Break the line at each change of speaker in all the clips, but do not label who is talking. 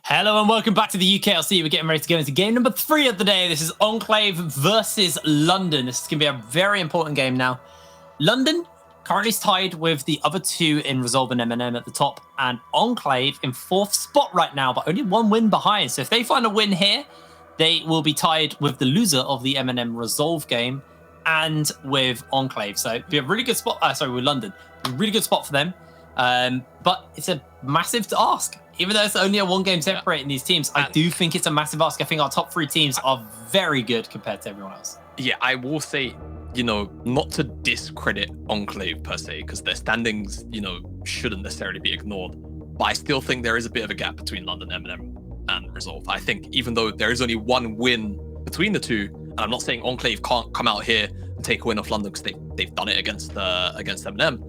Hello and welcome back to the UKLC. We're getting ready to go into game number 3 of the day. This is Enclave versus London. This is going to be a very important game now. London currently tied with the other two in Resolve and M&M at the top, and Enclave in 4th spot right now, but only 1 win behind. So if they find a win here, they will be tied with the loser of the M&M Resolve game and with Enclave. So it'd be a really good spot. With London. A really good spot for them. But it's a massive ask. Even though it's only a 1 game separating these teams, I do think it's a massive ask. I think our top 3 teams are very good compared to everyone else.
Yeah, I will say, not to discredit Enclave per se, because their standings, shouldn't necessarily be ignored. But I still think there is a bit of a gap between London, M&M, and Resolve. I think even though there is only 1 win between the two, and I'm not saying Enclave can't come out here and take a win off London because they've done it against M&M.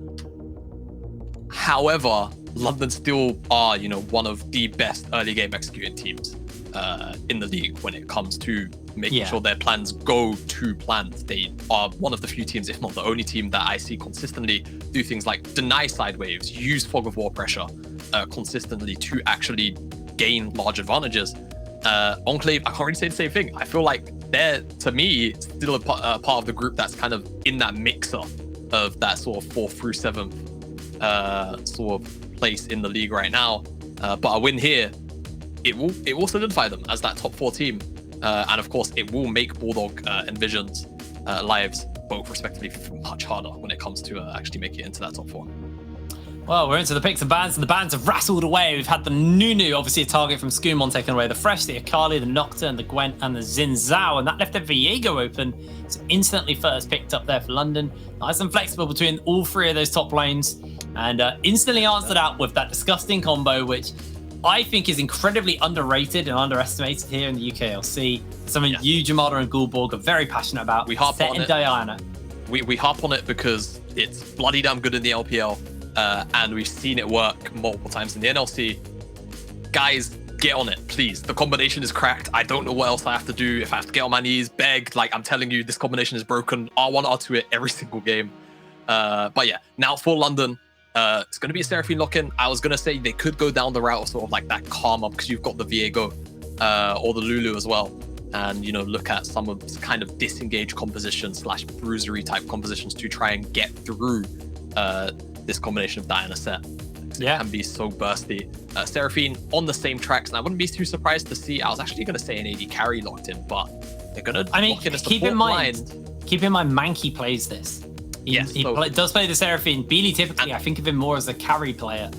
However, London still are, one of the best early game executing teams in the league when it comes to making sure their plans go to plans. They are one of the few teams, if not the only team, that I see consistently do things like deny side waves, use fog of war pressure consistently to actually gain large advantages. Enclave, I can't really say the same thing. I feel like they're, to me, still a part of the group that's kind of in that mixer of that sort of 4th through 7th sort of place in the league right now, but a win here, it will solidify them as that top 4 team, and of course it will make Bulldog and Vision's lives both respectively much harder when it comes to actually making it into that top 4.
Well, we're into the picks and bans, and the bans have rattled away. We've had the Nunu, obviously a target from Skumon, taken away, the Fresh, the Akali, the Nocturne, the Gwent, and the Xin Zhao, and that left the Viego open. So instantly first picked up there for London. Nice and flexible between all 3 of those top lanes, and instantly answered out with that disgusting combo, which I think is incredibly underrated and underestimated here in the UKLC. Something you, Jamada, and Gulborg are very passionate about.
We harp on it.
Diana.
We harp on it because it's bloody damn good in the LPL. And we've seen it work multiple times in the NLC. Guys, get on it, please. The combination is cracked. I don't know what else I have to do. If I have to get on my knees, beg, like I'm telling you, this combination is broken. R1, R2 it every single game. But yeah, now for London, it's going to be a Seraphine lock-in. I was going to say they could go down the route of sort of like that Karma, because you've got the Viego or the Lulu as well. And, look at some of this kind of disengaged composition / bruisery type compositions to try and get through this combination of Diana set. It can be so bursty. Seraphine on the same tracks, and I wouldn't be too surprised to see, I was actually going to say an AD carry locked in, but they're going to lock in a support
keep in mind Mankey plays this. He does play the Seraphine. Beely typically, I think of him more as a carry player.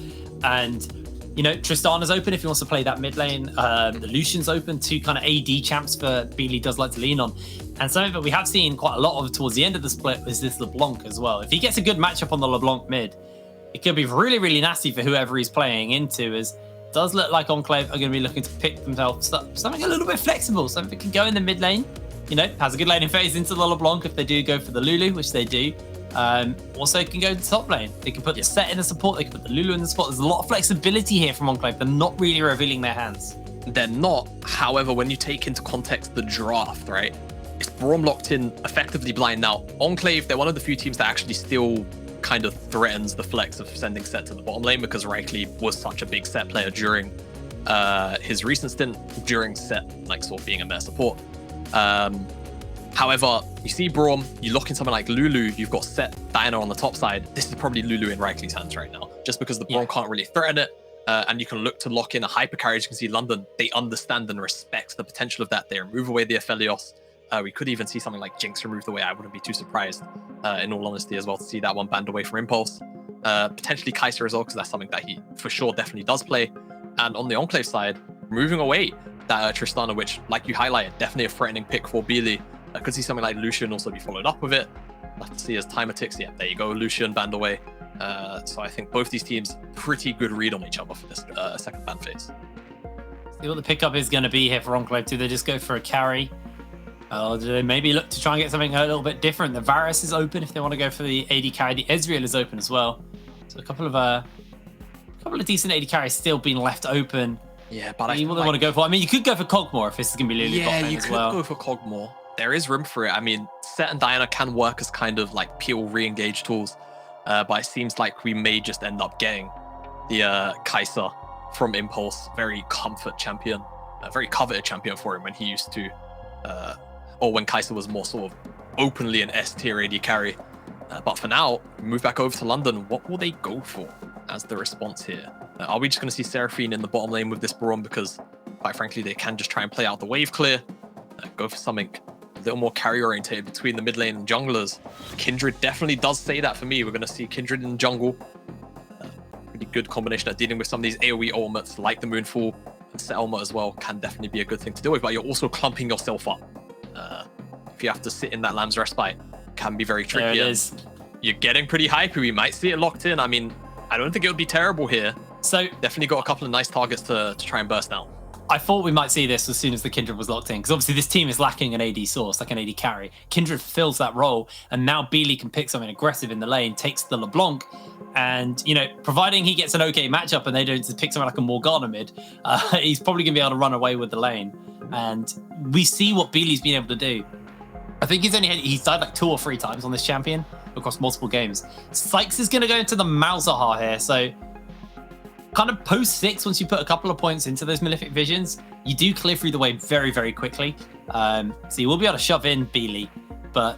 And, Tristana's open if he wants to play that mid lane. The Lucian's open, 2 kind of AD champs for Beely does like to lean on. And something that we have seen quite a lot of towards the end of the split is this LeBlanc as well. If he gets a good matchup on the LeBlanc mid, it could be really, really nasty for whoever he's playing into, as it does look like Enclave are going to be looking to pick themselves up something a little bit flexible, something that can go in the mid lane, has a good laning phase into the LeBlanc if they do go for the Lulu, which they do. Also can go to the top lane. They can put the set in the support, they can put the Lulu in the spot. There's a lot of flexibility here from Enclave. They're not really revealing their hands.
They're not. However, when you take into context the draft, right? It's Braum locked in, effectively blind. Now, Enclave, they're one of the few teams that actually still kind of threatens the flex of sending set to the bottom lane, because Rightly was such a big set player during his recent stint during set, like sort of being a meta support. However, you see Braum, you lock in someone like Lulu, you've got set Diana on the top side. This is probably Lulu in Rightly's hands right now, just because the Braum can't really threaten it. And you can look to lock in a hyper carry. As you can see, London, they understand and respect the potential of that. They remove away the Aphelios. We could even see something like Jinx removed away. I wouldn't be too surprised, in all honesty, as well, to see that one banned away from Impulse. Potentially Kaiser as well, because that's something that he, for sure, definitely does play. And on the Enclave side, moving away that Tristana, which, like you highlighted, definitely a threatening pick for Beely. I could see something like Lucian also be followed up with it. Let's see as timer ticks. Yeah, there you go. Lucian banned away. So I think both these teams, pretty good read on each other for this second ban phase.
See what the pickup is going to be here for Enclave. Do they just go for a carry? Or do they maybe look to try and get something a little bit different? The Varus is open if they want to go for the AD carry. The Ezreal is open as well. So a couple of decent AD carries still being left open.
Yeah, but
what they want to go for. I mean, you could go for Cogmore if this is going to be Lulu.
Yeah, you could go for Cogmore. There is room for it. I mean, Set and Diana can work as kind of like pure re-engage tools, but it seems like we may just end up getting the Kai'Sa from Impulse, very comfort champion, a very coveted champion for him when he used to, or when Kai'Sa was more sort of openly an S tier AD carry. But for now, move back over to London. What will they go for as the response here? Are we just going to see Seraphine in the bottom lane with this Braum? Because quite frankly, they can just try and play out the wave clear, go for something a little more carry oriented between the mid lane and junglers. Kindred definitely does say that for me. We're going to see Kindred in jungle. Pretty good combination at dealing with some of these AoE ultimates like the Moonfall and Selma as well can definitely be a good thing to deal with, but you're also clumping yourself up. If you have to sit in that Lamb's Respite, can be very tricky.
There it is.
You're getting pretty hypey. We might see it locked in. I mean, I don't think it would be terrible here.
So
definitely got a couple of nice targets to try and burst out.
I thought we might see this as soon as the Kindred was locked in, because obviously this team is lacking an AD source, like an AD carry. Kindred fills that role, and now Beely can pick something aggressive in the lane, takes the LeBlanc, and, you know, providing he gets an okay matchup and they don't just pick something like a Morgana mid, he's probably going to be able to run away with the lane. And we see what Beely's been able to do. I think he's died like 2 or 3 times on this champion across multiple games. Sykes is going to go into the Malzahar here, so kind of post 6, once you put a couple of points into those Malefic Visions, you do clear through the wave very, very quickly. So you will be able to shove in Beely, but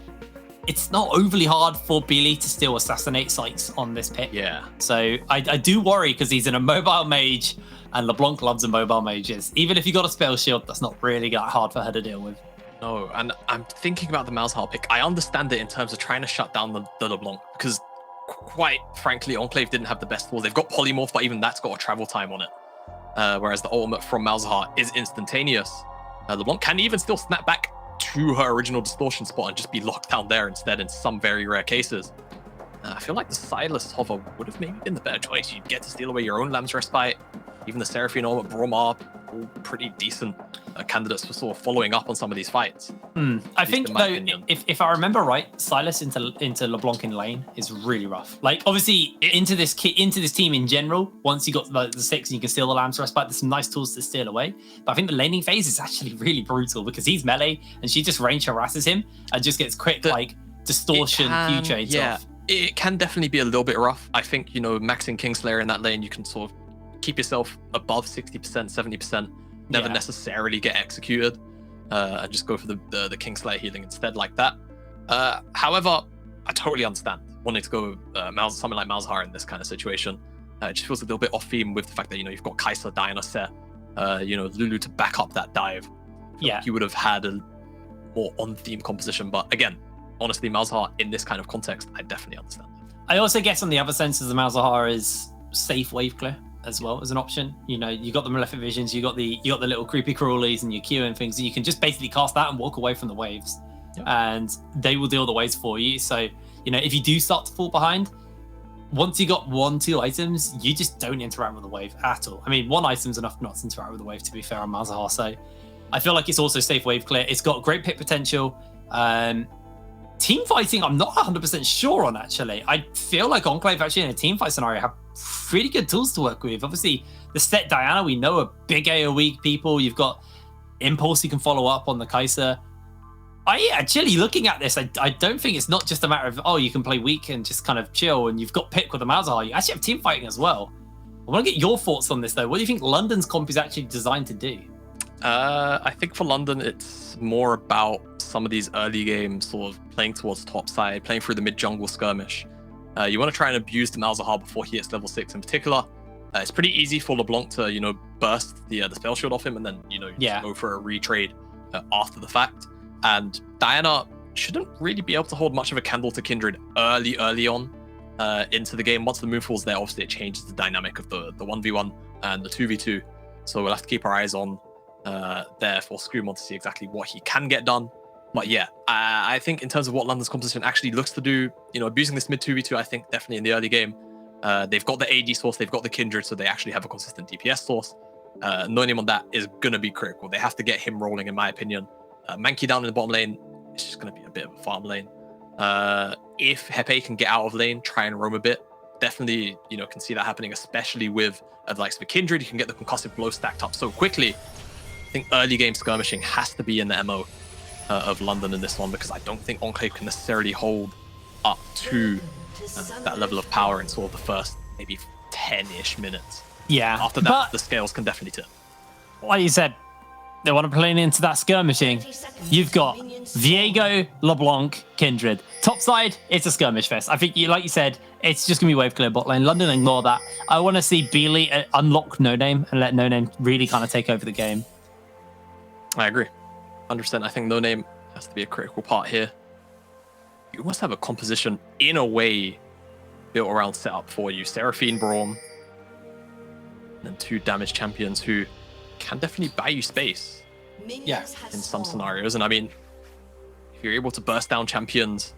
it's not overly hard for Beely to still assassinate Sykes on this pick.
Yeah.
So I do worry, because he's in a mobile mage, and LeBlanc loves a mobile mages. Even if you got a spell shield, that's not really that hard for her to deal with.
No, and I'm thinking about the Malzahar pick. I understand it in terms of trying to shut down the LeBlanc, because quite frankly, Enclave didn't have the best tools. They've got Polymorph, but even that's got a travel time on it. Whereas the ultimate from Malzahar is instantaneous. LeBlanc can even still snap back to her original distortion spot and just be locked down there instead in some very rare cases. I feel like the Silas hover would have maybe been the better choice. You'd get to steal away your own Lamb's Respite. Even the Seraphine ultimate, Braum are all pretty decent candidates for sort of following up on some of these fights.
I think, though, if I remember right, Silas into LeBlanc in lane is really rough. Like, obviously, into this team in general, once you got the 6 and you can steal the Lamb's Respite, there's some nice tools to steal away. But I think the laning phase is actually really brutal, because he's melee and she just range harasses him and just gets quick, like, distortion Q trades off.
It can definitely be a little bit rough. I think, you know, maxing Kingslayer in that lane, you can sort of keep yourself above 60%, 70%, never necessarily get executed, and just go for the Kingslayer healing instead like that. However, I totally understand wanting to go something like Malzahar in this kind of situation. It just feels a little bit off theme with the fact that, you know, you've got Kai'Sa, Diana set, you know, Lulu to back up that dive. Like you would have had a more on-theme composition, but again, honestly, Malzahar in this kind of context, I definitely understand.
I also guess on the other sense, the Malzahar is safe wave clear as well as an option. You know, you got the Malefic Visions, you got the little creepy crawlies and your Q and things, and you can just basically cast that and walk away from the waves, and they will deal the waves for you. So, you know, if you do start to fall behind, once you got 1-2 items, you just don't interact with the wave at all. I mean, 1 item's enough not to interact with the wave, to be fair, on Malzahar. So I feel like it's also safe wave clear. It's got great pick potential. Team fighting, I'm not 100% sure on, actually. I feel like Enclave actually in a team fight scenario have pretty good tools to work with. Obviously, the set Diana, we know, are big AoE people. You've got Impulse you can follow up on the Kai'Sa. Actually, looking at this, I don't think it's not just a matter of, oh, you can play weak and just kind of chill and you've got pick with the Malzahar. You actually have team fighting as well. I want to get your thoughts on this, though. What do you think London's comp is actually designed to do?
I think for London, it's more about some of these early games sort of playing towards top side, playing through the mid-jungle skirmish. You want to try and abuse the Malzahar before he hits level 6 in particular. It's pretty easy for LeBlanc to, you know, burst the spell shield off him and then, you know, just go for a retrade after the fact. And Diana shouldn't really be able to hold much of a candle to Kindred early on into the game. Once the Moonfall's there, obviously it changes the dynamic of the 1v1 and the 2v2. So we'll have to keep our eyes on there for Screamon to see exactly what he can get done. But yeah, I think in terms of what London's composition actually looks to do, you know, abusing this mid 2v2, I think definitely in the early game, they've got the AD source, they've got the Kindred, so they actually have a consistent DPS source. Knowing him on that is going to be critical. They have to get him rolling, in my opinion. Mankey down in the bottom lane, it's just going to be a bit of a farm lane. If Hepe can get out of lane, try and roam a bit, definitely, you know, can see that happening, especially with the likes of the Kindred. You can get the concussive blow stacked up so quickly. I think early game skirmishing has to be in the MO of London in this one, because I don't think Enclave can necessarily hold up to that level of power in sort of the first maybe 10-ish minutes.
Yeah.
After that, the scales can definitely tip.
Like you said, they want to play into that skirmishing. You've got Viego, LeBlanc, Kindred. Top side, it's a skirmish fest. I think, like you said, it's just going to be wave clear bot lane. London, ignore that. I want to see Beely unlock No Name and let No Name really kind of take over the game.
I agree. 100%. I think No Name has to be a critical part here. You must have a composition, in a way, built around setup for you. Seraphine, Braum, and then 2 damage champions who can definitely buy you space.
Yeah,
in some scenarios. And I mean, if you're able to burst down champions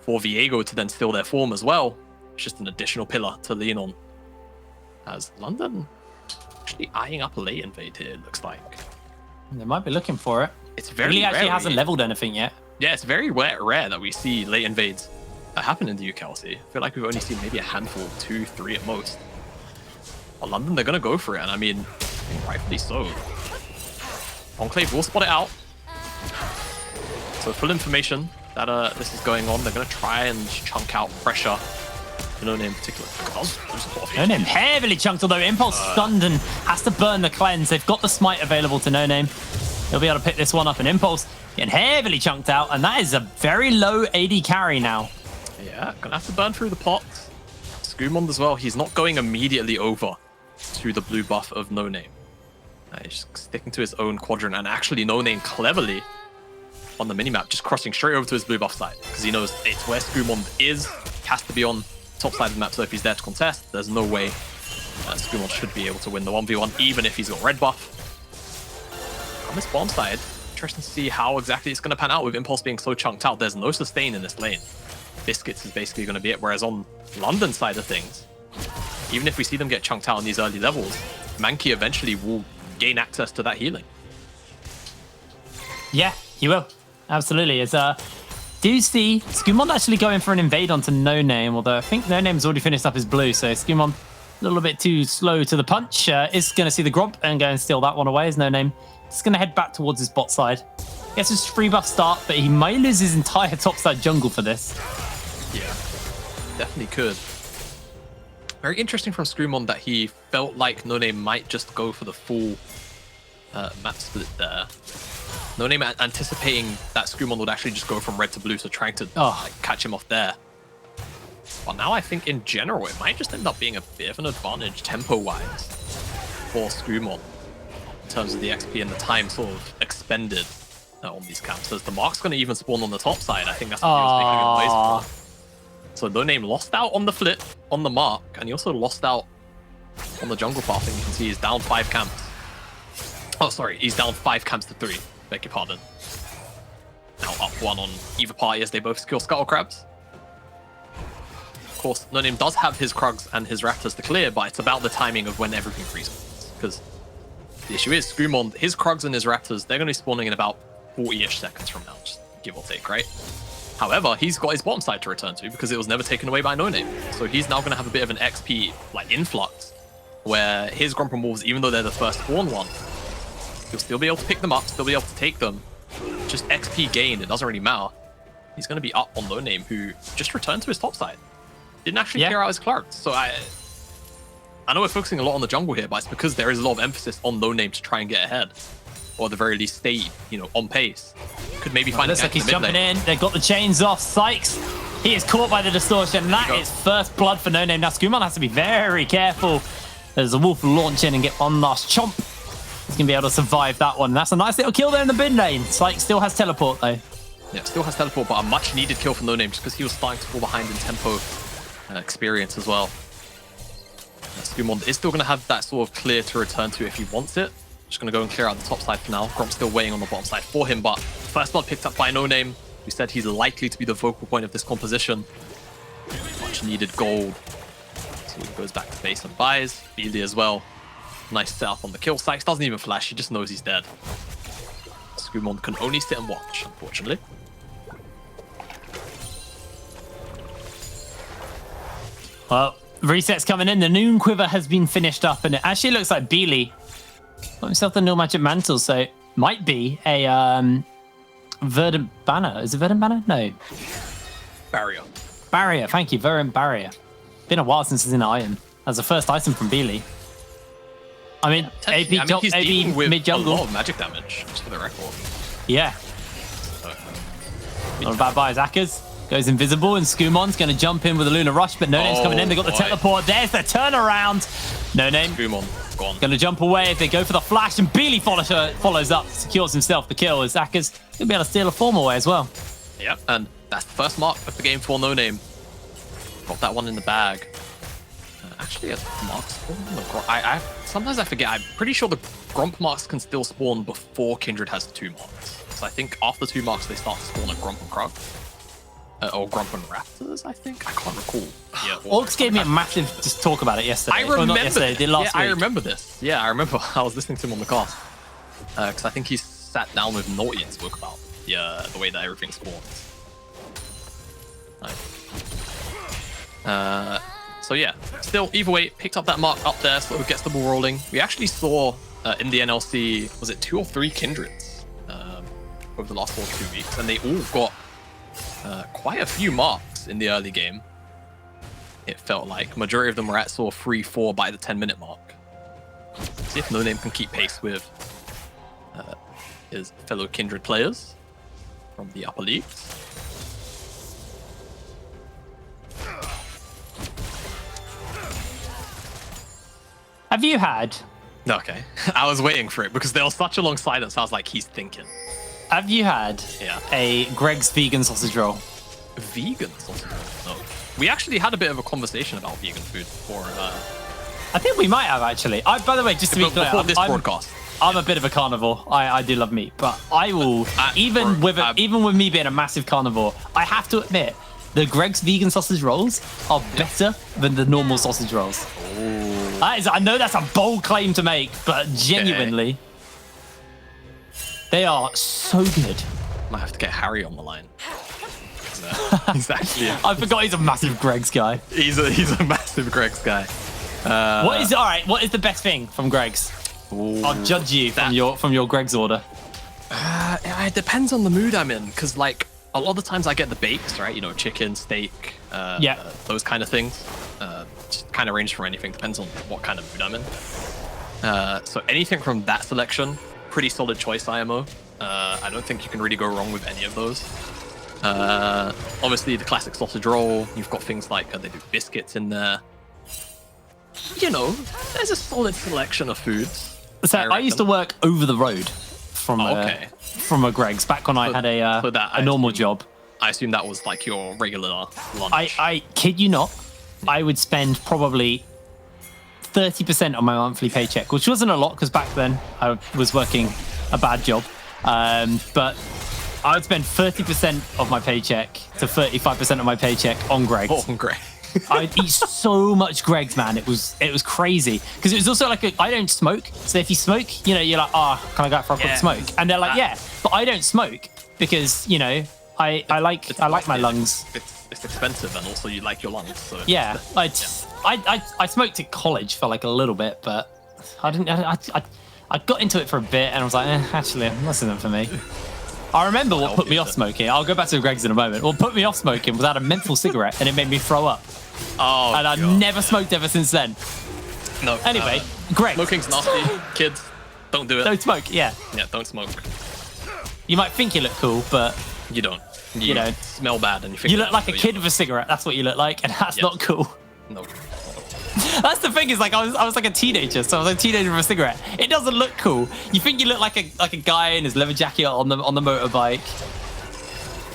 for Viego to then steal their form as well, it's just an additional pillar to lean on. As London actually eyeing up a late invade here, it looks like.
They might be looking for it.
It's very
Really actually
rare,
hasn't leveled anything yet.
Yeah, it's very rare that we see late invades happen in the UKLC. I feel like we've only seen maybe a handful, 2, 3 at most. But London, they're going to go for it, and I mean, rightfully so. Enclave will spot it out. So full information that this is going on. They're going to try and chunk out pressure. No Name in particular.
No Name heavily chunked, although Impulse stunned and has to burn the cleanse. They've got the smite available to No Name. He'll be able to pick this one up. And Impulse getting heavily chunked out, and that is a very low AD carry now.
Yeah, gonna have to burn through the pots. Skumond as well. He's not going immediately over to the blue buff of No Name. He's just sticking to his own quadrant, and actually No Name cleverly on the minimap just crossing straight over to his blue buff side because he knows it's where Skumond is. Has to be on top side of the map, so if he's there to contest, there's no way Skumond should be able to win the 1v1 even if he's got red buff. On this bottom side, interesting to see how exactly it's going to pan out with Impulse being so chunked out. There's no sustain in this lane. Biscuits is basically going to be it, whereas on London side of things, even if we see them get chunked out on these early levels, Mankey eventually will gain access to that healing.
Yeah, he will. Absolutely. It's do you see Skumond actually going for an invade onto No Name, although I think No Name's already finished up his blue, so Skumond a little bit too slow to the punch. Is going to see the Gromp and go and steal that one away as No Name. Just going to head back towards his bot side. Gets his free buff start, but he might lose his entire top side jungle for this.
Yeah, definitely could. Very interesting from Skumond that he felt like No Name might just go for the full map split there. No Name anticipating that Skumond would actually just go from red to blue, so trying to like, catch him off there. But now I think in general it might just end up being a bit of an advantage tempo-wise for Skumond in terms of the XP and the time sort of expended on these camps. As the Mark's going to even spawn on the top side, I think that's what he was making a noise for. So No Name lost out on the flip on the Mark, and he also lost out on the jungle path. And you can see he's down 5 camps. Oh, sorry, he's down 5 camps to 3. Beg your pardon. Now up 1 on either party as they both kill Scuttle Crabs. Of course, No Name does have his Krugs and his Raptors to clear, but it's about the timing of when everything respawns. Because the issue is, Skumond, his Krugs and his Raptors, they're going to be spawning in about 40-ish seconds from now, just give or take, right? However, he's got his bottom side to return to because it was never taken away by No Name. So he's now going to have a bit of an XP like influx where his Gromp and Wolves, even though they're the first spawn one, you'll still be able to pick them up, still be able to take them. Just XP gain, it doesn't really matter. He's going to be up on No Name, who just returned to his top side. Didn't actually clear out his Clarks. So I know we're focusing a lot on the jungle here, but it's because there is a lot of emphasis on No Name to try and get ahead. Or at the very least stay, you know, on pace. Could maybe find
looks like he's jumping in. They've got the chains off. Sykes, he is caught by the distortion. That is first blood for No Name. Now Skumond has to be very careful as the Wolf launch in and get one last chomp. He's going to be able to survive that one. That's a nice little kill there in the mid lane. Sykes still has teleport though.
Yeah, still has teleport, but a much needed kill for No Name just because he was starting to fall behind in tempo experience as well. Skumond is still going to have that sort of clear to return to if he wants it. Just going to go and clear out the top side for now. Gromp's still weighing on the bottom side for him, but first blood picked up by No Name, who said he's likely to be the focal point of this composition. Much needed gold. So he goes back to base and buys. Beely as well. Nice setup on the kill. Sykes doesn't even flash, he just knows he's dead. Skumond can only sit and watch, unfortunately.
Well, reset's coming in. The Noon Quiver has been finished up, and it actually looks like Beely got himself the Nil Magic Mantle, so it might be a Verdant Banner. Is it Verdant Banner? No.
Barrier.
Barrier, thank you. Verdant Barrier. Been a while since it's in Iron. As the first item from Beely. I mean, AP top,
he's
AP
dealing with
mid jungle.
a lot of magic damage, just for the record.
Yeah. Not a bad buy. Zakas goes invisible, and Skumon's going to jump in with a Lunar Rush, but No Name's coming in. They got the teleport. There's the turnaround. No Name.
Skumon gone.
Going to jump away. They go for the flash, and Beely follows up, secures himself the kill. As Zakas going to be able to steal a form away as well.
Yep, and that's the first mark of the game for No Name. Got that one in the bag. Actually, a mark spawn. Sometimes I forget. I'm pretty sure the Grump marks can still spawn before Kindred has 2 marks. So I think after 2 marks, they start to spawn a Grump and Krug. Or Grump and Raptors, I think. I can't recall. Yeah.
Orcs gave me a massive just talk about it yesterday.
I remember.
Not yesterday, did last week.
I remember this. Yeah, I remember. I was listening to him on the cast. Because I think he sat down with Naughty and spoke about the way that everything spawns. So yeah, still, either way, picked up that mark up there, so it gets the ball rolling. We actually saw in the NLC, was it 2 or 3 Kindreds over the last 4 2 weeks, and they all got quite a few marks in the early game. It felt like majority of them were at sort of 3-4 by the 10-minute mark. See if No Name can keep pace with his fellow Kindred players from the upper leagues.
Have you had?
Okay, I was waiting for it because there was such a long silence. I was like, he's thinking.
Have you had a Greg's vegan sausage roll?
Vegan sausage roll? No. We actually had a bit of a conversation about vegan food before.
I think we might have actually. By the way, just to be clear,
before this broadcast.
I'm a bit of a carnivore. I do love meat, but I will even with me being a massive carnivore, I have to admit the Greg's vegan sausage rolls are better than the normal sausage rolls. I know that's a bold claim to make, but genuinely, they are so good.
Might have to get Harry on the line. He's actually.
I forgot he's a massive Greg's guy.
He's a massive Greg's guy.
What is the best thing from Greg's? I'll judge you from your Greg's order.
It depends on the mood I'm in, because like a lot of the times I get the bakes, right? You know, chicken, steak, those kind of things. Just kind of range from anything, depends on what kind of mood I'm in. So anything from that selection, pretty solid choice, IMO. I don't think you can really go wrong with any of those. Obviously the classic sausage roll, you've got things like they do biscuits in there. You know, there's a solid selection of foods.
So I used to work over the road from a Greg's back when I had a normal job.
I assume that was like your regular lunch.
I kid you not, I would spend probably 30% of my monthly paycheck, which wasn't a lot because back then I was working a bad job. But I would spend 30% of my paycheck to 35% of my paycheck on Greg's.
On Greg.
I'd eat so much Greg's, man. It was crazy because it was also like I don't smoke. So if you smoke, you know, you're like, can I go out for a quick smoke? And they're like, but I don't smoke because you know I like my lungs.
It's expensive and also you like your lungs. So
I smoked at college for like a little bit, but I didn't. I got into it for a bit and I was like, actually, this isn't for me. I remember what put me off smoking. I'll go back to Greg's in a moment. What put me off smoking was I had a menthol cigarette and it made me throw up. And I've never smoked ever since then.
No.
Anyway, Greg.
Smoking's nasty. Kids, don't do it.
Don't smoke, yeah.
Yeah, don't smoke.
You might think you look cool, but...
You don't.
You don't.
Smell bad and you think...
You look like a kid with a cigarette. That's what you look like, and that's not cool.
No.
That's the thing is, like, I was like a teenager, so I was like a teenager with a cigarette. It doesn't look cool. You think you look like a guy in his leather jacket on the motorbike.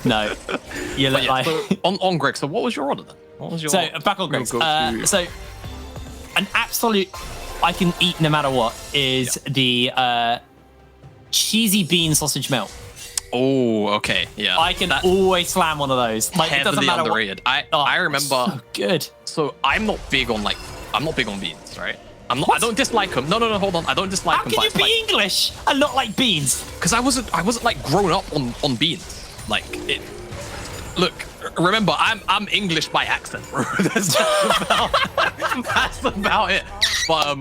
No. You look like...
So on Greg, so what was your order then? What was your...
So, back on Greg's. So, an absolute... I can eat no matter what is the cheesy bean sausage melt.
Oh, okay, yeah.
I can always slam one of those. Like, it doesn't matter
underrated. I remember.
So good.
So I'm not big on beans, right? I don't dislike them. No, hold on. I don't dislike them.
How can you be English and not like beans?
Because I wasn't like grown up on beans. Like it. Look, remember, I'm English by accent. That's about it. But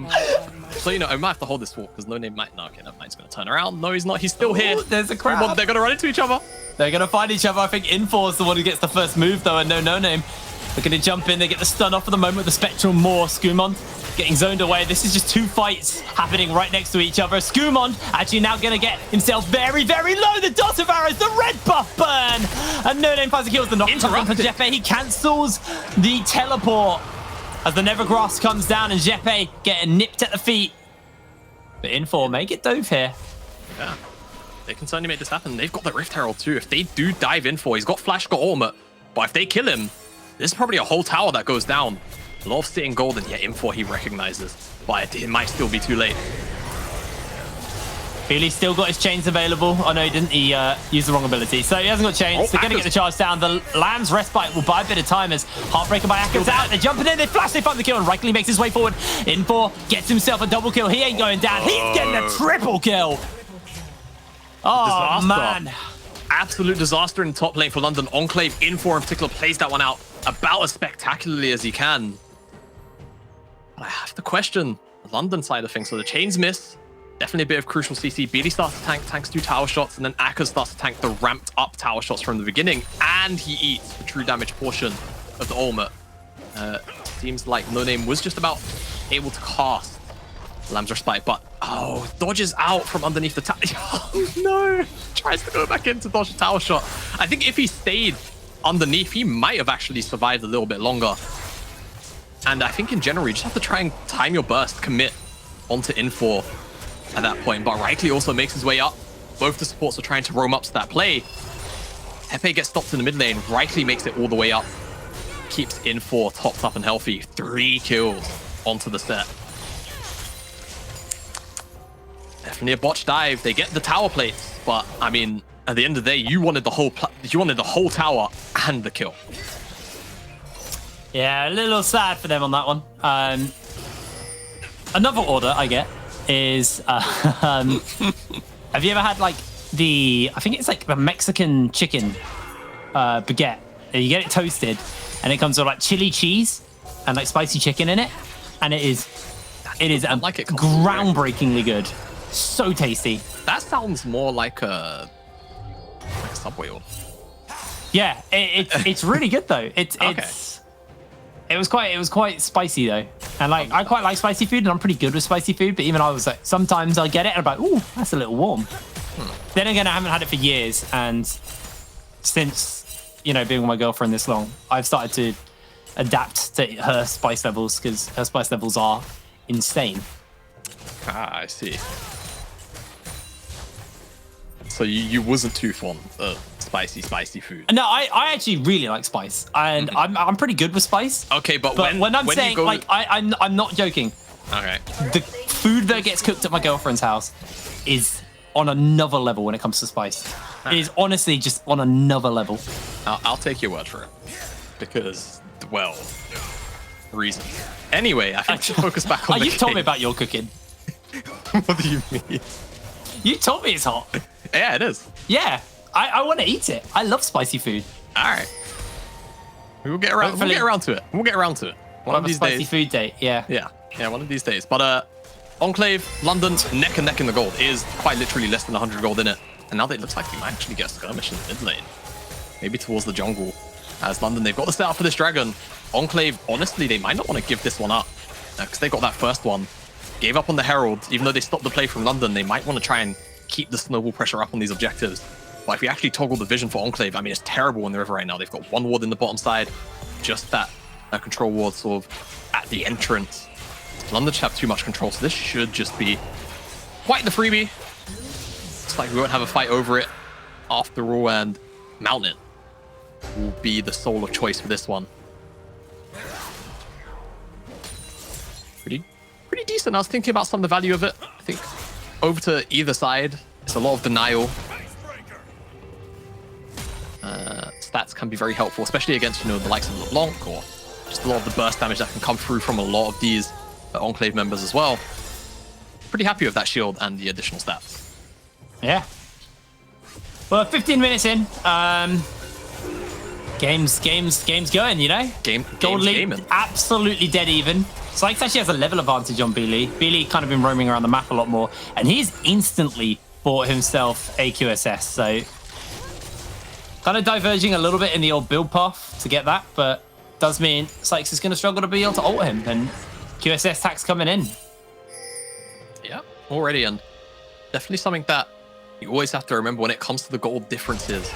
so you know, I might have to hold this walk because No Name might. No, okay, that might's gonna turn around. No, he's not. He's still here.
There's a crowd.
They're gonna run into each other.
They're gonna find each other. I think Infor is the one who gets the first move though, and No Name. They're going to jump in. They get the stun off for the moment with the Spectral Maw. Skumon getting zoned away. This is just two fights happening right next to each other. Skumon actually now going to get himself very, very low. The dot of arrows, the red buff burn. And No Name finds the kills. The knock comes in for Jeppe. He cancels the teleport as the Nevergrass comes down and Jeppe getting nipped at the feet. But Infor may get dove here.
Yeah, they can certainly make this happen. They've got the Rift Herald too. If they do dive Infor, he's got Flash, got Ultimate. But if they kill him, there's probably a whole tower that goes down. A lot of sitting gold, and yeah, Infor he recognizes. But it might still be too late.
He's still got his chains available. Oh no, he didn't. He used the wrong ability. So he hasn't got chains. They're going to get the charge down. The Lamb's Respite will buy a bit of time as Heartbreaker by Akka's out. They're jumping in. They flash. They find the kill. And Rightly makes his way forward. Infor gets himself a double kill. He ain't going down. He's getting a triple kill. Oh, disaster. Man.
Absolute disaster in top lane for London. Enclave, Infor in particular, plays that one out about as spectacularly as he can. But I have to question the London side of things. So the chains miss. Definitely a bit of crucial CC. Beely starts to tank, tanks 2 tower shots, and then Akka starts to tank the ramped up tower shots from the beginning, and he eats the true damage portion of the ultimate. Seems like No Name was just about able to cast Lamb's Respite, but dodges out from underneath the tower. Oh no! Tries to go back in to dodge the tower shot. I think if he stayed underneath, he might have actually survived a little bit longer. And I think in general, you just have to try and time your burst, commit onto Infor at that point. But Rightly also makes his way up. Both the supports are trying to roam up to that play. Hepe gets stopped in the mid lane. Rightly makes it all the way up. Keeps Infor topped up and healthy. 3 kills onto the set. Definitely a botch dive. They get the tower plates, but I mean, at the end of the day, you wanted the whole tower and the kill.
Yeah, a little sad for them on that one. Another order I get is have you ever had like I think it's like the Mexican chicken baguette? You get it toasted and it comes with like chili cheese and like spicy chicken in it, and it is groundbreakingly good. So tasty.
That sounds more like a Subway order.
Yeah, it's really good though. It was quite spicy though, and like I quite like spicy food, and I'm pretty good with spicy food. But even I was like, sometimes I get it, and I'm like, ooh, that's a little warm. Then again, I haven't had it for years, and since being with my girlfriend this long, I've started to adapt to her spice levels because her spice levels are insane.
Ah, I see. So you wasn't too fond of spicy food?
No, I actually really like spice, and I'm pretty good with spice.
Okay, but
when I'm saying like I'm not joking.
Okay.
The food that gets cooked at my girlfriend's house is on another level when it comes to spice. It is honestly just on another level.
I'll take your word for it, because well, reasons. Anyway, I think we should focus back on the
You've told me about your cooking.
What do you mean?
You told me it's hot.
Yeah, it is.
Yeah, I want to eat it. I love spicy food.
All right. We'll get around to it. We'll get around to it. One of these days.
Spicy food date, yeah.
Yeah, one of these days. But Enclave, London, neck and neck in the gold. Is quite literally less than 100 gold in it. And now it looks like we might actually get a skirmish in the mid lane. Maybe towards the jungle. As London, they've got the setup for this dragon. Enclave, honestly, they might not want to give this one up. Because they got that first one. Gave up on the Herald. Even though they stopped the play from London, they might want to try and keep the snowball pressure up on these objectives. But if we actually toggle the vision for Enclave, I mean, it's terrible in the river right now. They've got one ward in the bottom side. Just that control ward sort of at the entrance. London should have too much control, so this should just be quite the freebie. Looks like we won't have a fight over it after all, and Mountain will be the soul of choice for this one. Pretty decent. I was thinking about some of the value of it. I think over to either side, it's a lot of denial. Stats can be very helpful, especially against the likes of LeBlanc, or just a lot of the burst damage that can come through from a lot of these Enclave members as well. Pretty happy with that shield and the additional stats.
Yeah. Well, 15 minutes in. Game's going, Gold League absolutely dead even. Sykes actually has a level advantage on Beely. Beely kind of been roaming around the map a lot more, and he's instantly bought himself a QSS, so kind of diverging a little bit in the old build path to get that, but does mean Sykes is going to struggle to be able to ult him, and QSS tax coming in.
Yeah, already, and definitely something that you always have to remember when it comes to the gold differences.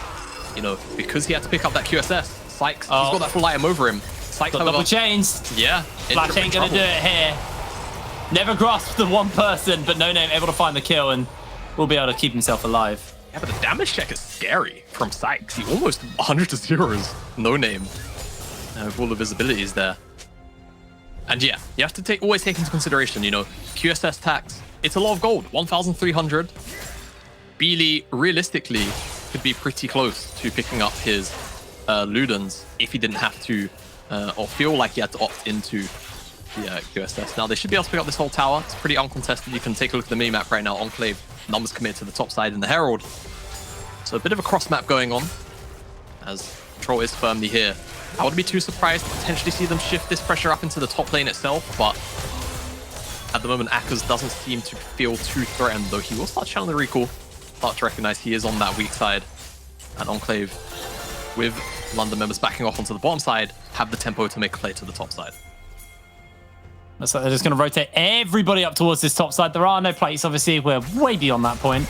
You know, because he had to pick up that QSS, Sykes, he's got that full item over him. Sykes
got double chains.
Yeah.
Flash ain't going to do it here. Never grasped the one person, but No Name able to find the kill and will be able to keep himself alive.
Yeah, but the damage check is scary from Sykes. He almost 100 to 0s No Name. With all the visibilities there. And yeah, you have to always take into consideration, you know, QSS tax, it's a lot of gold, 1,300. Beely, realistically, could be pretty close to picking up his Ludens if he didn't have to, or feel like he had to opt into the QSS. Now, they should be able to pick up this whole tower. It's pretty uncontested. You can take a look at the mini-map right now. Enclave, numbers committed to the top side in the Herald. So a bit of a cross-map going on, as control is firmly here. I wouldn't be too surprised to potentially see them shift this pressure up into the top lane itself, but at the moment, Akers doesn't seem to feel too threatened, though he will start channeling the recall, start to recognize he is on that weak side. And Enclave, with London members backing off onto the bottom side, have the tempo to make a play to the top side.
Looks like they're just going to rotate everybody up towards this top side. There are no plates, obviously. We're way beyond that point.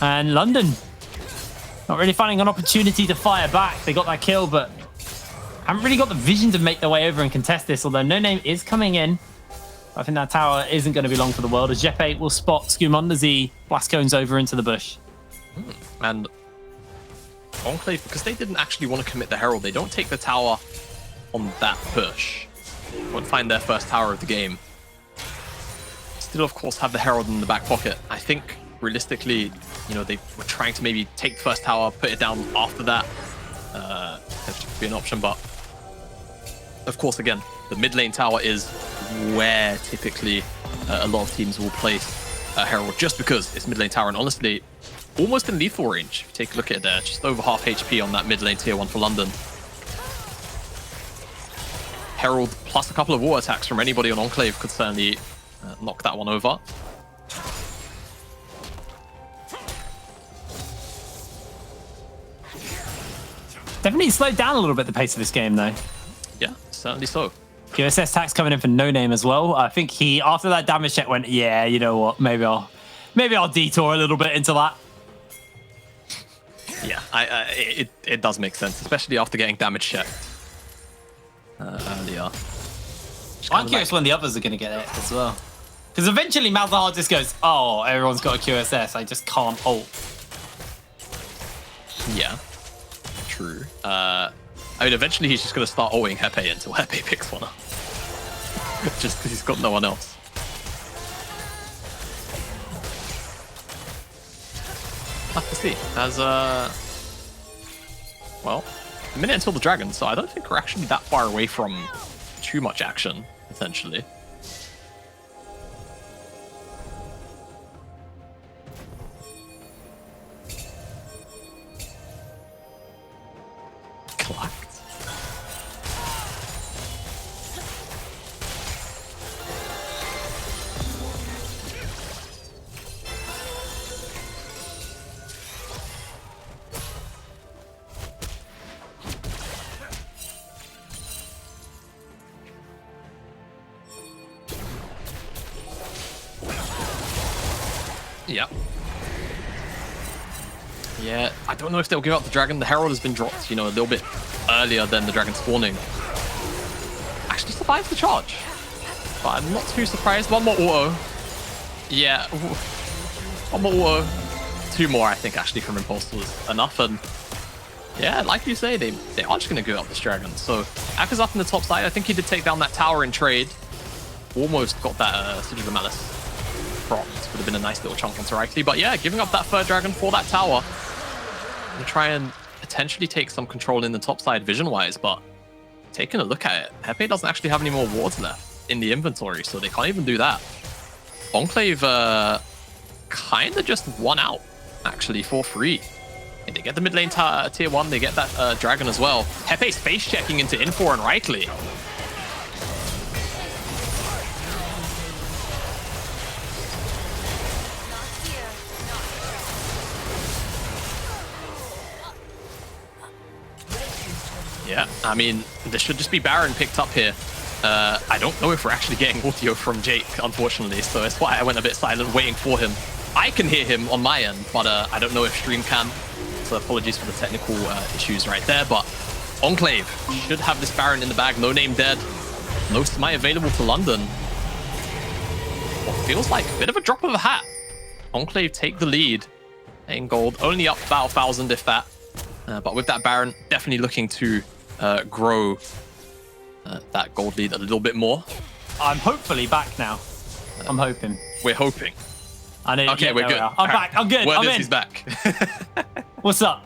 And London, not really finding an opportunity to fire back. They got that kill, but haven't really got the vision to make their way over and contest this, although No Name is coming in. I think that tower isn't going to be long for the world, as Jeppe will spot Skum as he blast cones over into the bush.
And Enclave, because they didn't actually want to commit the Herald, they don't take the tower on that push. Won't find their first tower of the game. Still, of course, have the Herald in the back pocket. I think, realistically, you know, they were trying to maybe take the first tower, put it down after that. That could be an option, but of course, again, the mid lane tower is where typically a lot of teams will place a Herald, just because it's mid lane tower, and honestly, almost in lethal range. If you take a look at it there, just over half HP on that mid lane tier 1 for London. Herald plus a couple of war attacks from anybody on Enclave could certainly knock that one over.
Definitely slowed down a little bit the pace of this game, though.
Yeah, certainly so.
QSS tax coming in for No Name as well. I think he, after that damage check, went, yeah, you know what, maybe I'll detour a little bit into that.
Yeah, it does make sense, especially after getting damage checked earlier.
I'm curious when the others are going to get it as well. Because eventually Malzahar just goes, oh, everyone's got a QSS, I just can't ult.
Yeah, true. I mean, eventually he's just going to start ulting Hepe until Hepe picks one up. Just because he's got no one else. Have to see. As, well, a minute until the dragon, so I don't think we're actually that far away from too much action, essentially. Clacked. Yep. Yeah, I don't know if they'll give up the dragon. The Herald has been dropped, you know, a little bit earlier than the dragon spawning. Actually survived the charge. But I'm not too surprised. One more auto. Yeah. One more auto. Two more, I think, actually, from Impulse was enough. And yeah, like you say, they are just going to give up this dragon. So Akers up in the top side. I think he did take down that tower in trade. Almost got that Sigil of Malice. Would have been a nice little chunk into Rightly, but yeah, giving up that third dragon for that tower and try and potentially take some control in the top side vision-wise, but taking a look at it, Hepe doesn't actually have any more wards left in the inventory, so they can't even do that. Enclave kind of just won out, actually, for free. And they get the mid lane tier 1, they get that dragon as well. Hepe's face checking into Infor and Rightly. Yeah, I mean, there should just be Baron picked up here. I don't know if we're actually getting audio from Jake, unfortunately, so that's why I went a bit silent waiting for him. I can hear him on my end, but I don't know if stream can, so apologies for the technical issues right there. But Enclave should have this Baron in the bag. No name dead, no smite available to London. What feels like a bit of a drop of a hat. Enclave take the lead in gold, only up about 1,000 if that. But with that Baron, definitely looking to grow that gold lead a little bit more.
I'm hopefully back now. I'm hoping.
We're hoping.
I know.
Okay,
yeah,
we're good.
I'm back. I'm good.
Word
I'm
is
in.
he's back.
What's up?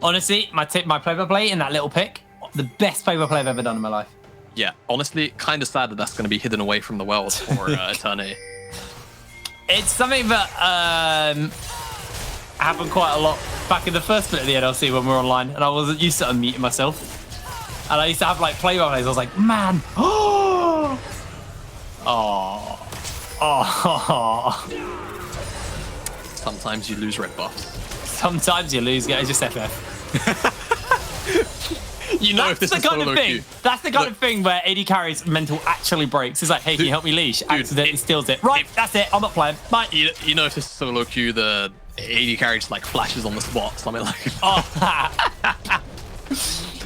Honestly, my play-by-play in that little pick, the best play-by-play I've ever done in my life.
Yeah, honestly, kind of sad that that's going to be hidden away from the world for Eternity.
It's something that happened quite a lot back in the first bit of the NLC when we were online, and I wasn't used to unmuting myself. And I used to have like play-by-plays. I was like, man, oh,
Sometimes you lose red buffs.
Sometimes you lose, yeah, it's just FF.
You know, if this is solo queue.
That's the kind of thing where AD carry's mental actually breaks. It's like, hey, can you help me leash? Accidentally steals it. Right, that's it. I'm not playing. Bye.
You know, if this is solo queue, the AD carry just like flashes on the spot, something like.
Oh,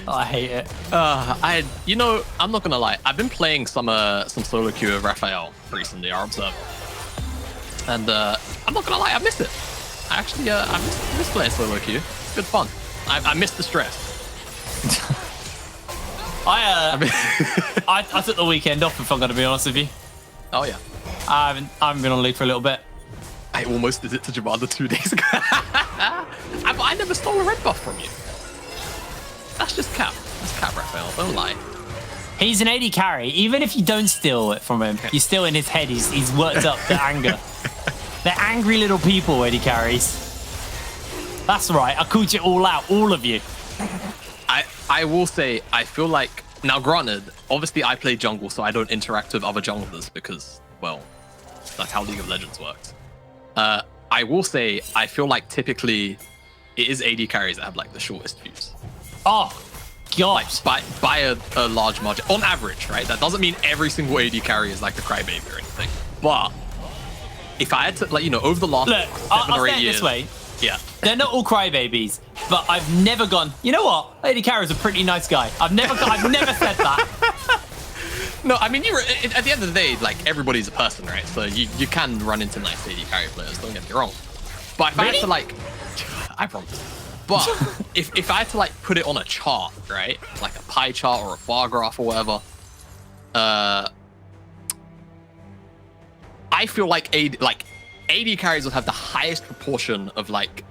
I hate it.
You know, I'm not gonna lie. I've been playing some solo queue of Raphael recently, our observer, and I'm not gonna lie, I miss it. I actually, I miss playing solo queue. It's good fun. I miss the stress.
I took the weekend off, if I'm gonna be honest with you.
Oh yeah.
I haven't been on league for a little bit.
I almost did it to Jamada 2 days ago. I never stole a red buff from you. That's just cap. That's cap, Raphael. Don't lie.
He's an AD carry. Even if you don't steal it from him, you're still in his head. He's worked up to anger. They're angry little people, AD carries. That's right. I called you all out, all of you.
I will say, I feel like, now granted, obviously I play jungle, so I don't interact with other junglers because, well, that's how League of Legends works. I will say, I feel like typically it is AD carries that have like the shortest views.
Oh, God.
Like, by a large margin, on average, right? That doesn't mean every single AD carry is like the crybaby or anything. But if I had to, like, you know, over the last 7 or 8 years,
this way.
Yeah.
They're not all crybabies, but I've never gone, you know what? Lady Carrier's a pretty nice guy. I've never said that.
No, I mean, at the end of the day, like, everybody's a person, right? So you can run into nice AD carry players, don't get me wrong. But if I had to, like, I promise. But if I had to, like, put it on a chart, right? Like a pie chart or a bar graph or whatever, I feel like AD carries would have the highest proportion of like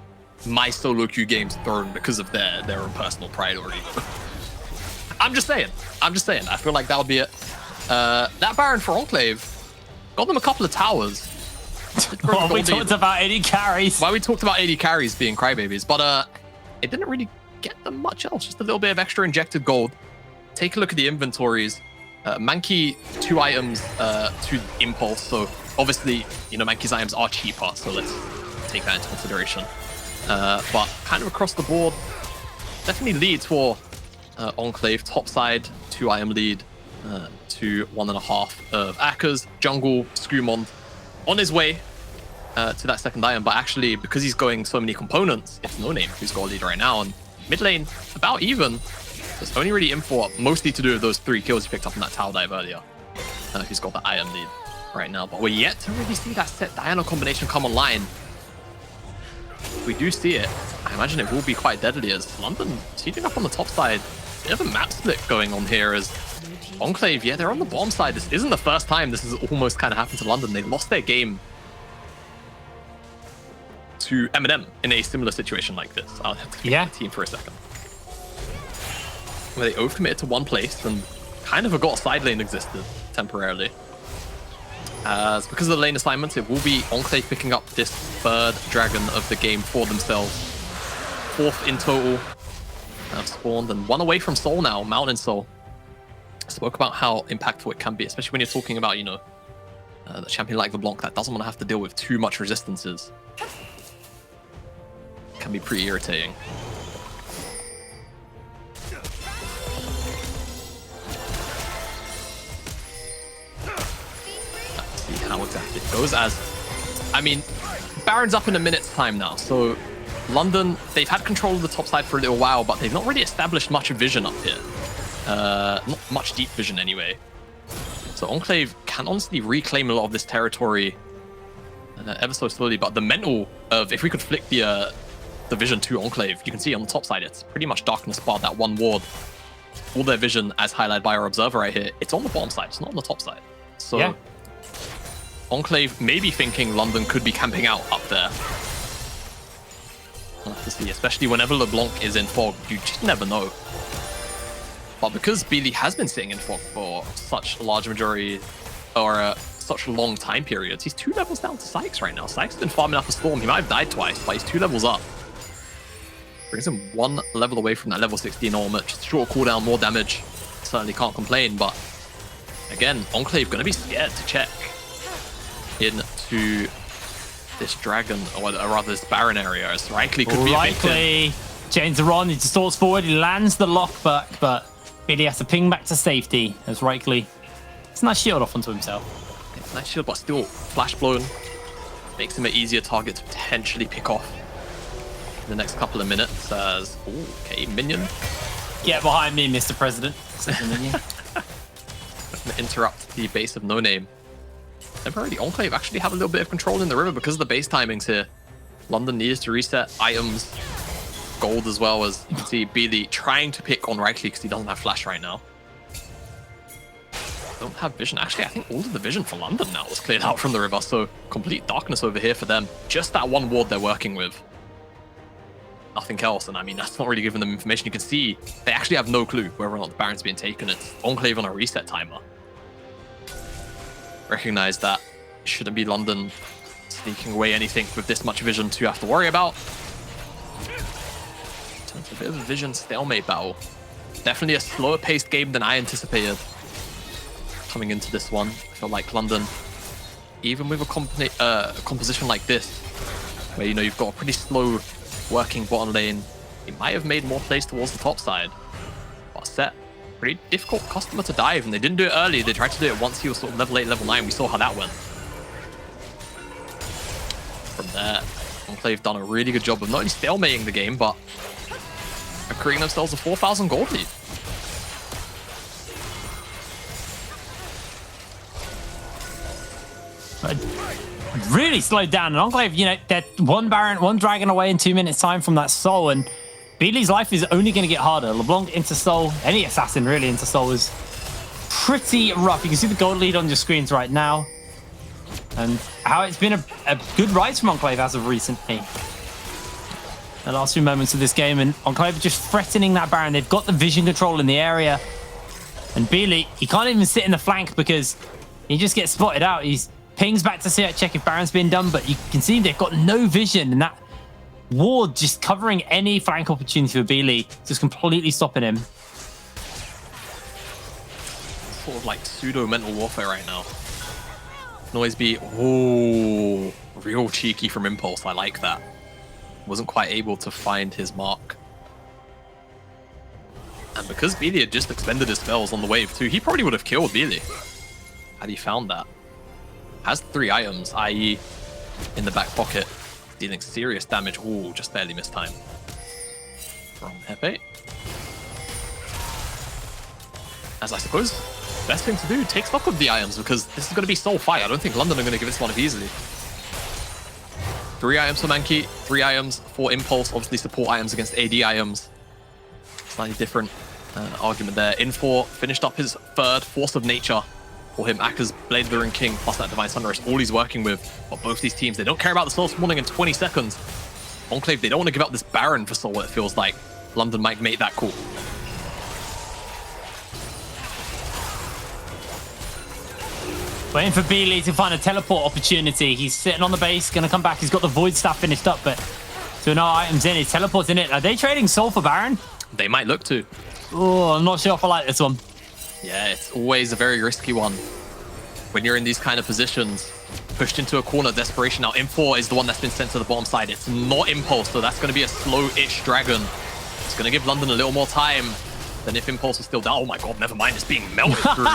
my solo queue games thrown because of their own personal pride or ego. I'm just saying. I feel like that'll be it. That Baron for Enclave got them a couple of towers.
Well, we talked about AD carries.
Why we talked about AD carries being crybabies, but it didn't really get them much else. Just a little bit of extra injected gold. Take a look at the inventories. Mankey 2 items to Impulse, so obviously, you know, Mankey's items are cheaper, so let's take that into consideration. But kind of across the board, definitely leads for Enclave. Top side, 2 item lead to 1.5 of Akers. Jungle, Scumond on his way to that second item, but actually, because he's going so many components, it's No Name who's got a lead right now, and mid lane, about even. It's only really info up, mostly to do with those 3 kills he picked up in that tower dive earlier. He's got the item lead right now, but we're yet to really see that set Diana combination come online. If we do see it, I imagine it will be quite deadly as London sieging up on the top side. Bit of a map split going on here as Enclave, yeah, they're on the bottom side. This isn't the first time this has almost kind of happened to London. They lost their game to Eminem in a similar situation like this. I'll have to pick the team for a second. Where they overcommitted to one place and kind of forgot side lane existed temporarily. As because of the lane assignments, it will be Enclave picking up this 3rd dragon of the game for themselves. 4th in total. Have spawned and 1 away from Soul now, Mountain Soul. Spoke about how impactful it can be, especially when you're talking about, you know, the champion like LeBlanc that doesn't want to have to deal with too much resistances. Can be pretty irritating. goes as, I mean, Baron's up in a minute's time now, so London, they've had control of the top side for a little while, but they've not really established much vision up here. Not much deep vision anyway. So Enclave can honestly reclaim a lot of this territory ever so slowly, but the mental of, if we could flick the vision to Enclave, you can see on the top side, it's pretty much darkness bar that one ward. All their vision, as highlighted by our observer right here, it's on the bottom side, it's not on the top side. So yeah. Enclave may be thinking London could be camping out up there. We'll have to see, especially whenever LeBlanc is in fog, you just never know. But because Beely has been sitting in fog for such a large majority, or such long time periods, he's 2 levels down to Sykes right now. Sykes has been farming up a Storm. He might have died twice, but he's 2 levels up. Brings him 1 level away from that level 16 ultimate. Just short cooldown, more damage. Certainly can't complain, but again, Enclave going to be scared to check into this dragon, or rather this Baron area, as Rightly could be a victim.
Chains are on, he distorts forward, he lands the lockback, but Billy has to ping back to safety as Rightly. It's a nice shield off onto himself.
It's a nice shield, but still flash blown. Makes him an easier target to potentially pick off in the next couple of minutes as, ooh, okay, minion.
Get behind me, Mr. President. Minion.
Gonna interrupt the base of No Name. Temporarily, Enclave actually have a little bit of control in the river because of the base timings here. London needs to reset items, gold as well, as you can see Beely trying to pick on Rightly because he doesn't have flash right now. Don't have vision. Actually, I think all of the vision for London now was cleared out from the river, so complete darkness over here for them. Just that one ward they're working with. Nothing else, and I mean, that's not really giving them information. You can see they actually have no clue whether or not the Baron's being taken. It's Enclave on a reset timer. Recognize that it shouldn't be London sneaking away anything with this much vision to have to worry about. It's a bit of a vision stalemate battle. Definitely a slower paced game than I anticipated coming into this one. I feel like London, even with a composition like this, where you know you've got a pretty slow working bottom lane, he might have made more plays towards the top side. But Set, pretty difficult customer to dive, and they didn't do it early. They tried to do it once he was sort of level 8, level 9. We saw how that went. From there, Enclave done a really good job of not only stalemating the game, but creating themselves a 4,000 gold lead.
Really slowed down. And Enclave, you know, they're one Baron, one Dragon away in 2 minutes time from that Soul, and Beely's life is only going to get harder. LeBlanc into Soul, any assassin really into Soul is pretty rough. You can see the gold lead on your screens right now, and how it's been a good rise from Enclave as of recently. The last few moments of this game, and Enclave just threatening that Baron. They've got the vision control in the area, and Beely, he can't even sit in the flank because he just gets spotted out. He's pings back to check if Baron's been done, but you can see they've got no vision, and that ward just covering any flank opportunity for Beely, just completely stopping him.
Sort of like pseudo mental warfare right now. Noiseby, oh, real cheeky from Impulse. I like that. Wasn't quite able to find his mark. And because Beely had just expended his spells on the wave too, he probably would have killed Beely had he found that. Has 3 items, i.e. in the back pocket, dealing serious damage. Ooh, just barely missed time. From Hepe. As I suppose, best thing to do, take stock of the items, because this is going to be soul fight. I don't think London are going to give this one up easily. 3 items for Mankey, 3 items for Impulse, obviously support items against AD items. Slightly different argument there. In4 finished up his 3rd Force of Nature for him. Akka's Blade of the Ring King plus that Divine Sunrise, all he's working with. But both these teams, they don't care about the soul spawning in 20 seconds. Enclave, they don't want to give up this Baron for soul. It feels like London might make that call.
Waiting for Beely to find a teleport opportunity. He's sitting on the base, going to come back. He's got the Void Staff finished up, but so no items in. He's teleporting it. Are they trading soul for Baron?
They might look to.
Oh, I'm not sure if I like this one.
Yeah, it's always a very risky one. When you're in these kind of positions, pushed into a corner, desperation. Now, M4 is the one that's been sent to the bottom side. It's not Impulse, so that's going to be a slow-ish dragon. It's going to give London a little more time than if Impulse was still down. Oh my god, never mind. It's being melted through.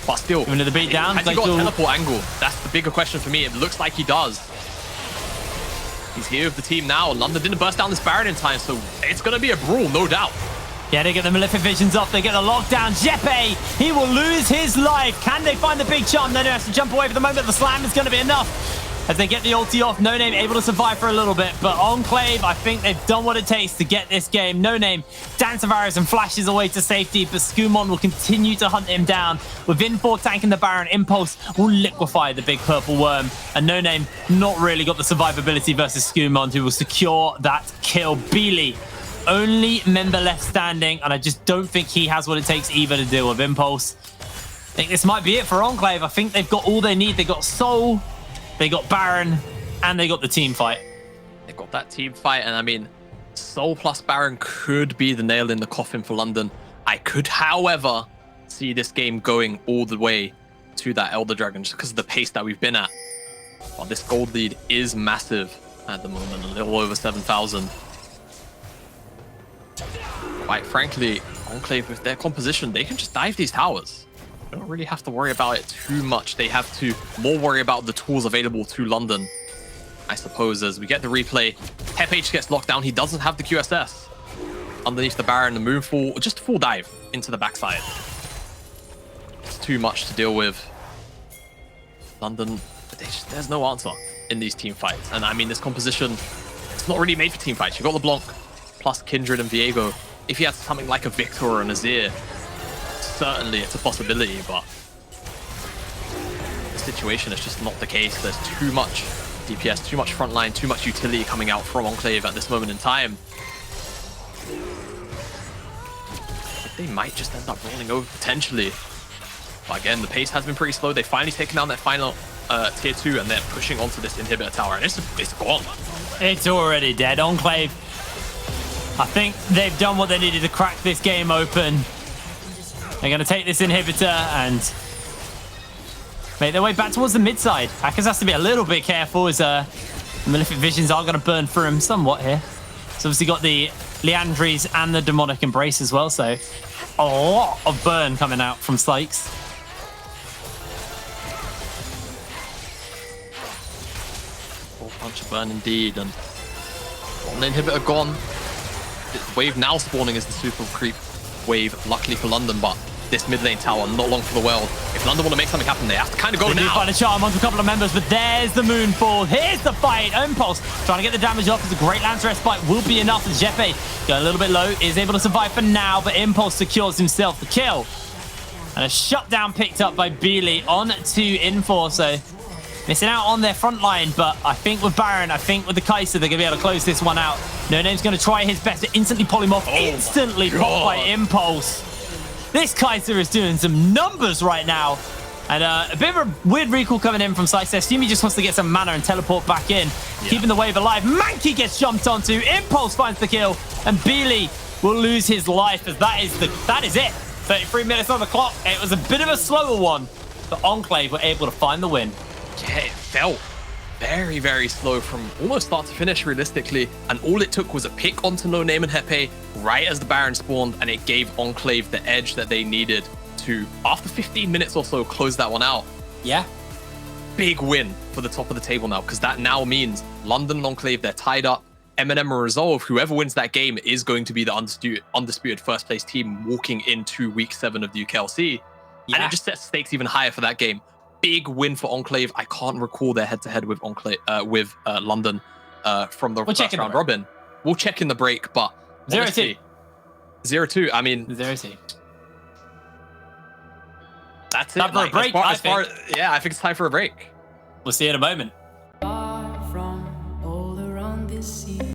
But still,
into the beat down.
Has he got a teleport angle? That's the bigger question for me. It looks like he does. He's here with the team now. London didn't burst down this Baron in time, so it's going to be a brawl, no doubt.
Yeah, they get the Malefic Visions off. They get the lockdown. Jeppe, he will lose his life. Can they find the big charm? No, has to jump away for the moment. The slam is going to be enough. As they get the ulti off, No Name able to survive for a little bit. But Enclave, I think they've done what it takes to get this game. No Name dances of arrows and flashes away to safety. But Skumon will continue to hunt him down. With Infor tanking the Baron, Impulse will liquefy the big purple worm. And No Name not really got the survivability versus Skumon, who will secure that kill. Beely, only member left standing. And I just don't think he has what it takes either to deal with Impulse. I think this might be it for Enclave. I think they've got all they need. They got Soul, they got Baron, and they got the team fight.
They got that team fight, and I mean, Soul plus Baron could be the nail in the coffin for London. I could, however, see this game going all the way to that Elder Dragon just because of the pace that we've been at. Well, this gold lead is massive at the moment, a little over 7,000. Quite frankly, Enclave, with their composition, they can just dive these towers. They don't really have to worry about it too much. They have to more worry about the tools available to London, I suppose, as we get the replay. Hepe gets locked down. He doesn't have the QSS. Underneath the Baron, the Moonfall, just a full dive into the backside. It's too much to deal with. London, there's no answer in these team fights. And I mean, this composition, it's not really made for team fights. You've got LeBlanc plus Kindred and Viego. If you had something like a Victor or an Azir, certainly it's a possibility, but the situation is just not the case. There's too much DPS, too much frontline, too much utility coming out from Enclave at this moment in time. They might just end up rolling over potentially. But again, the pace has been pretty slow. They've finally taken down their final tier 2, and they're pushing onto this inhibitor tower, and it's gone.
It's already dead. Enclave, I think they've done what they needed to crack this game open. They're going to take this inhibitor and make their way back towards the mid side. Hackers has to be a little bit careful as Malefic Visions are going to burn through him somewhat here. So obviously got the Leandries and the Demonic Embrace as well. So a lot of burn coming out from Sykes.
Full punch of burn indeed. And one inhibitor gone. The wave now spawning is the super creep wave, luckily for London, but this mid lane tower, not long for the world. If London want to make something happen, they have to kind of go now.
They do find a charm onto a couple of members, but there's the Moonfall. Here's the fight. Impulse trying to get the damage off as a great Lance Respite will be enough. As Jeppe going a little bit low, is able to survive for now, but Impulse secures himself the kill. And a shutdown picked up by Beely on to Infor, so missing out on their front line, but I think with Baron, I think with the Kai'Sa, they're going to be able to close this one out. No Name's going to try his best to instantly polymorph. Instantly popped by Impulse. This Kai'Sa is doing some numbers right now. And a bit of a weird recall coming in from Sykes. I assume he just wants to get some mana and teleport back in, keeping the wave alive. Mankey gets jumped onto. Impulse finds the kill, and Beely will lose his life as that is it. 33 minutes on the clock. It was a bit of a slower one, but Enclave were able to find the win.
Yeah, it felt very, very slow from almost start to finish, realistically. And all it took was a pick onto No Name and Hepe right as the Baron spawned, and it gave Enclave the edge that they needed to, after 15 minutes or so, close that one out.
Yeah.
Big win for the top of the table now, because that now means London and Enclave, they're tied up. M&M and Resolve, whoever wins that game is going to be the undisputed first place team walking into week 7 of the UKLC. Yeah. And it just sets stakes even higher for that game. Big win for Enclave. I can't recall their head-to-head with London from the first round robin. We'll check in the break, but
0-2.
0-2. I mean,
0-2.
That's
time
it.
for a break, I think.
Yeah, I think it's time for a break.
We'll see you in a moment.
Far from all around this sea.